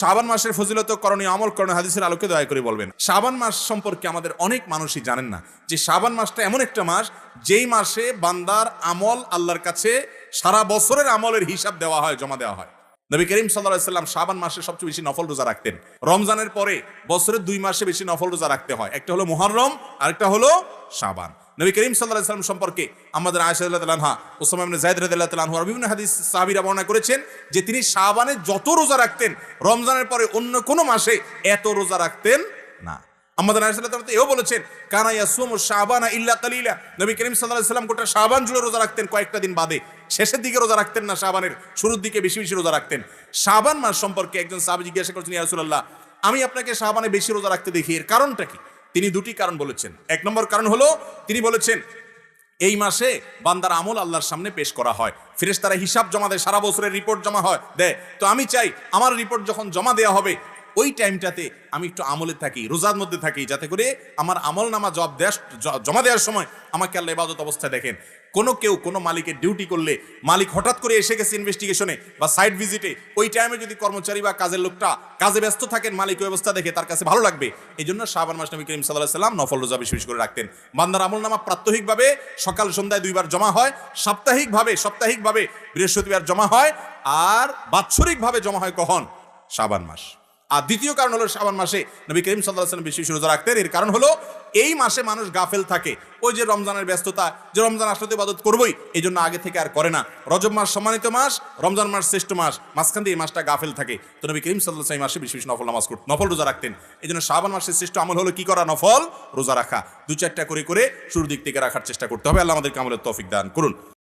শাবান মাসের ফজিলত করণীয় আমল করণীয় হাদিসের আলোকে দয়া করে বলবেন। শাবান মাস সম্পর্কে আমাদের অনেক মানুষই জানেন না যে শাবান মাসটা এমন একটা মাস যেই মাসে বান্দার আমল আল্লাহর কাছে সারা বছরের আমলের হিসাব দেওয়া হয়, জমা দেওয়া হয়। নবী করিম সাল্লাল্লাহু আলাইহি ওয়াসাল্লাম শাবান মাসে সবচেয়ে বেশি নফল রোজা রাখতেন। রমজানের পরে বছরের 2 মাসে বেশি নফল রোজা রাখতে হয়, একটা হলো মুহররম আর একটা হলো শাবান। নবী করিম সাল্লাল্লাহু আলাইহি ওয়াসাল্লাম সম্পর্কে আমাদের আয়েশা রাদিয়াল্লাহু আনহা, উসামা ইবনে যায়েদ রাদিয়াল্লাহু তাআলা আনহু আর বিভিন্ন হাদিস সাহাবীরা বর্ণনা করেছেন যে তিনি শাবানে যত রোজা রাখতেন রমজানের পরে অন্য কোনো মাসে এত রোজা রাখতেন না। আমাদের আয়েশা রাদিয়াল্লাহু তাআলা এও বলেছেন কানা ইয়াসুমু শাবানা ইল্লা কালিলা, নবী করিম সাল্লাল্লাহু আলাইহি ওয়াসাল্লাম গোটা শাবান জুড়ে রোজা রাখতেন, কয়েকটা দিন বাদে। শেষের দিকে রোজা রাখতেন না, শাবানের শুরুর দিকে বেশি বেশি রোজা রাখতেন। শাবান মাস সম্পর্কে একজন সাহাবী জিজ্ঞাসা করেছেন, ইয়া রাসূলুল্লাহ, আমি আপনাকে শাবানে বেশি রোজা রাখতে দেখি, এর কারণটা কি? তিনি দুটি কারণ বলেছেন। এক নম্বর কারণ হলো তিনি বলেছেন এই মাসে বান্দার আমল আল্লাহর সামনে পেশ করা হয়, ফেরেশতারা হিসাব জমা দেয়, সারা বছরের রিপোর্ট জমা হয় দেয়। তো আমি চাই আমার রিপোর্ট যখন জমা দেওয়া হবে ওই টাইমটাতে আমি একটু আমলে থাকি, রোজার মধ্যে থাকি, যাতে করে আমার আমল নামা জমা দেওয়ার সময় আমাকে আল্লাহ ইবাদত অবস্থায় দেখেন। কেউ কোনো মালিকের ডিউটি করলে মালিক হঠাৎ করে এসে গেছে ইনভেস্টিগেশনে বা সাইট ভিজিটে, ওই টাইমে যদি কর্মচারী বা কাজের লোকটা কাজে ব্যস্ত থাকেন, মালিক ওই অবস্থা দেখে তার কাছে ভালো লাগবে। এই জন্য শাবান মাস নবী করিম সাল্লাল্লাহু আলাইহি ওয়াসাল্লাম নফল রোজা বেশি বেশি করে রাখতেন। বান্দার আমল নামা প্রাত্যহিকভাবে সকাল সন্ধ্যায় 2 বার জমা হয়, সাপ্তাহিকভাবে বৃহস্পতিবার জমা হয়, আর বাৎসরিকভাবে জমা হয় কখন? শাবান মাস। আর দ্বিতীয় কারণ হলো শাবান মাসে নবী করিম সাল্লাল্লাহু আলাইহি ওয়াসাল্লাম বেশি বেশি রোজা রাখতেন। এর কারণ হলো এই মাসে মানুষ গাফেল থাকে, ওই যে রমজানের ব্যস্ততা, যে রমজান আসলে তো ইবাদত করবই, এই জন্য আগে থেকে আর করে না। রজব মাস সম্মানিত মাস, রমজান মাস শ্রেষ্ঠ মাস, মাঝখান দিয়ে এই মাসটা গাফেল থাকে। তো নবী করিম সাল্লাল্লাহু আলাইহি ওয়াসাল্লাম মাসে বেশি বেশি নফল রোজা রাখতেন। এই জন্য শাবান মাসের শ্রেষ্ঠ আমল হলো কি করা? নফল রোজা রাখা। 2-4টা করে শুরুর দিক থেকে রাখার চেষ্টা করতে হবে। আল্লাহ আমাদেরকে আমলের তৌফিক দান করুন।